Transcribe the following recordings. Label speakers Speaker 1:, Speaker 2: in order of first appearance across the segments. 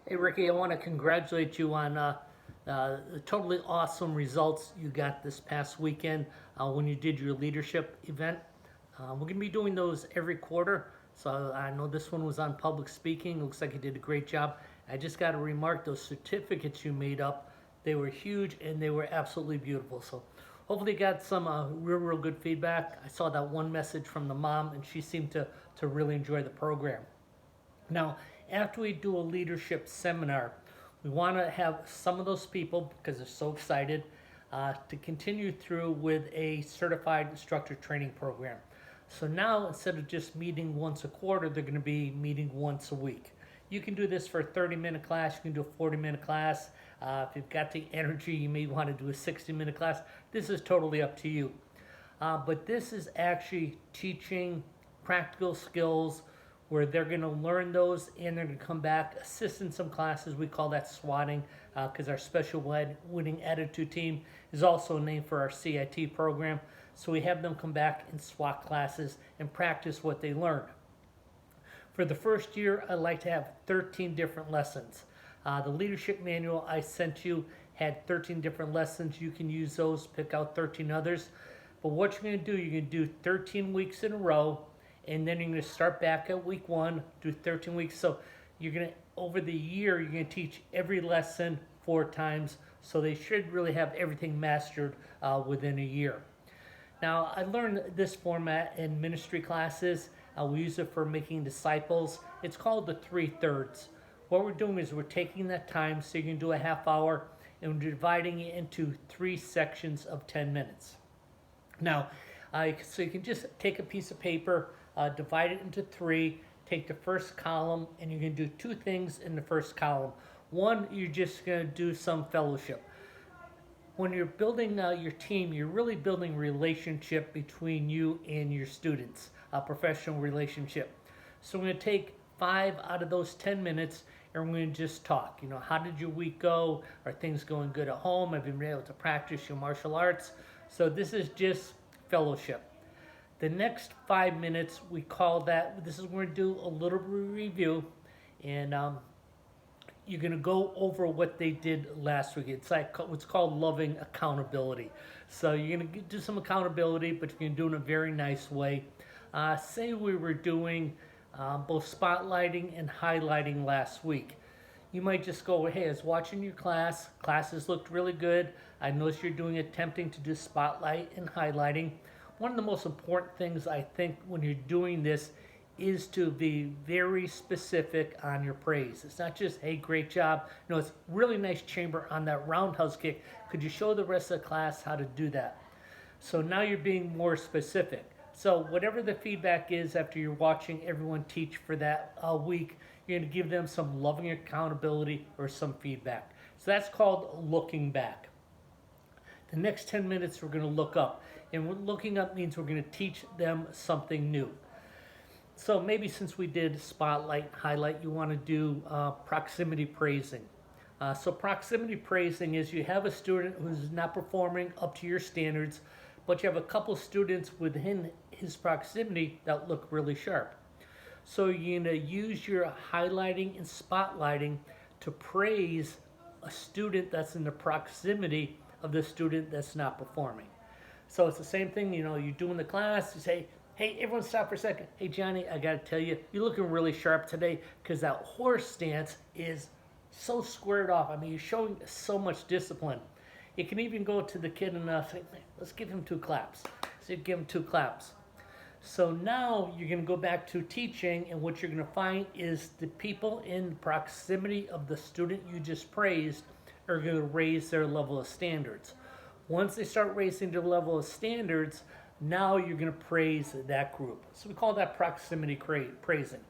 Speaker 1: Hey Ricky, I want to congratulate you on the totally awesome results you got this past weekend when you did your leadership event. We're going to be doing those every quarter. So I know this one was on public speaking. Looks like you did a great job. I just got to remark those certificates you made up. They were huge and they were absolutely beautiful. So hopefully you got some real good feedback. I saw that one message from the mom and she seemed to really enjoy the program. Now, after we do a leadership seminar, we want to have some of those people, because they're so excited, to continue through with a certified instructor training program. So now, instead of just meeting once a quarter, they're going to be meeting once a week. You can do this for a 30-minute class. You can do a 40-minute class. If you've got the energy, you may want to do a 60-minute class. This is totally up to you. But this is actually teaching practical skills where they're going to learn those and they're going to come back, assist in some classes. We call that swatting because our special winning attitude team is also named for our CIT program. So we have them come back and SWAT classes and practice what they learned. For the first year, I like to have 13 different lessons. The leadership manual I sent you had 13 different lessons. You can use those, pick out 13 others. But what you're going to do, you're going to do 13 weeks in a row, and then you're going to start back at week 1, do 13 weeks. So you're going to, over the year, you're going to teach every lesson 4 times. So they should really have everything mastered within a year. Now, I learned this format in ministry classes. We use it for making disciples. It's called the 3/3. What we're doing is we're taking that time, so you can do a half hour, and we're dividing it into 3 sections of 10 minutes. Now, so you can just take a piece of paper, divide it into 3, take the first column, and you're going to do 2 things in the first column. One, you're just going to do some fellowship. When you're building your team, you're really building relationship between you and your students, a professional relationship. So we're going to take 5 out of those 10 minutes and we're going to just talk. You know, how did your week go? Are things going good at home? Have you been able to practice your martial arts? So this is just fellowship. The next 5 minutes, we call that, this is where we're going to do a little review, and you're going to go over what they did last week. It's like what's called loving accountability. So you're going to do some accountability, but you're going to do it in a very nice way. Say we were doing both spotlighting and highlighting last week. You might just go, hey, I was watching your class. Classes looked really good. I noticed you're doing attempting to do spotlight and highlighting. One of the most important things I think when you're doing this is to be very specific on your praise. It's not just, hey, great job. You know, it's really nice chamber on that roundhouse kick. Could you show the rest of the class how to do that? So now you're being more specific. So whatever the feedback is after you're watching everyone teach for that week, you're going to give them some loving accountability or some feedback. So that's called looking back. The next 10 minutes we're going to look up. And looking up means we're going to teach them something new. So maybe since we did spotlight and highlight, you want to do proximity praising. So proximity praising is you have a student who's not performing up to your standards, but you have a couple students within his proximity that look really sharp. So you're going to use your highlighting and spotlighting to praise a student that's in the proximity of the student that's not performing. So it's the same thing, you know, you're doing the class, you say, hey, everyone stop for a second. Hey, Johnny, I got to tell you, you're looking really sharp today because that horse stance is so squared off. I mean, you're showing so much discipline. You can even go to the kid and say, let's give him 2 claps. So you give him 2 claps. So now you're going to go back to teaching, and what you're going to find is the people in proximity of the student you just praised are going to raise their level of standards. Once they start raising their level of standards, now you're going to praise that group. So we call that proximity praising.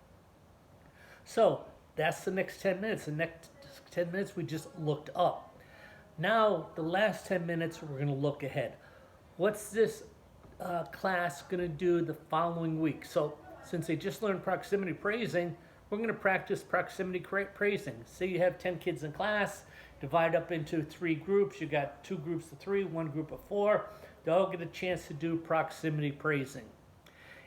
Speaker 1: So that's the next 10 minutes. The next 10 minutes we just looked up. Now the last 10 minutes we're going to look ahead. What's this class going to do the following week? So since they just learned proximity praising, we're going to practice proximity praising. Say you have 10 kids in class, divide up into 3 groups. You got 2 groups of 3, 1 group of 4. They all get a chance to do proximity praising.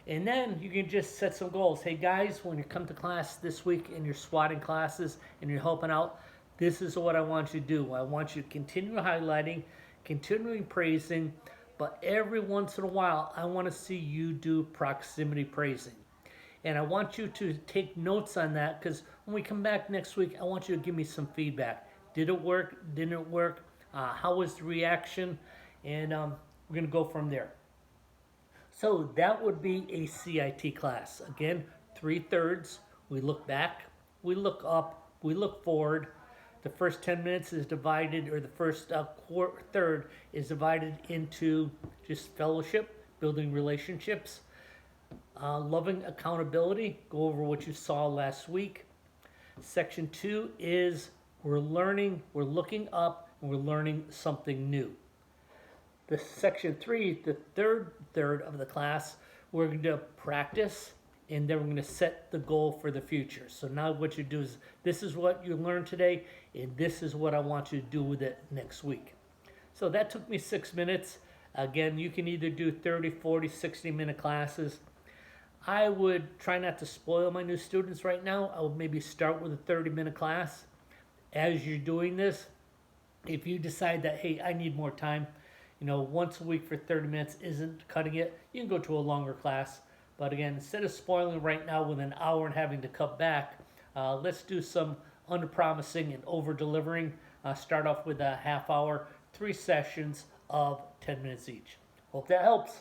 Speaker 1: And then you can just set some goals. Hey guys, when you come to class this week and you're swatting classes and you're helping out, this is what I want you to do. I want you to continue highlighting, continuing praising, but every once in a while, I want to see you do proximity praising. And I want you to take notes on that, because when we come back next week, I want you to give me some feedback. Did it work? Didn't it work? How was the reaction? And we're going to go from there. So that would be a CIT class. Again, 3/3. We look back, we look up, we look forward. The first 10 minutes is divided, or the first third is divided into just fellowship, building relationships, loving accountability, go over what you saw last week. Section 2 is we're learning, we're looking up, and we're learning something new. The section 3, the third of the class, we're going to practice, and then we're going to set the goal for the future. So now what you do is, this is what you learned today, and this is what I want you to do with it next week. So that took me 6 minutes. Again, you can either do 30, 40, 60-minute classes. I would try not to spoil my new students right now. I would maybe start with a 30-minute class. As you're doing this, if you decide that, hey, I need more time, once a week for 30 minutes isn't cutting it, you can go to a longer class. But again, instead of spoiling right now with an hour and having to cut back, let's do some under-promising and over-delivering. Start off with a half hour, 3 sessions of 10 minutes each. Hope that helps.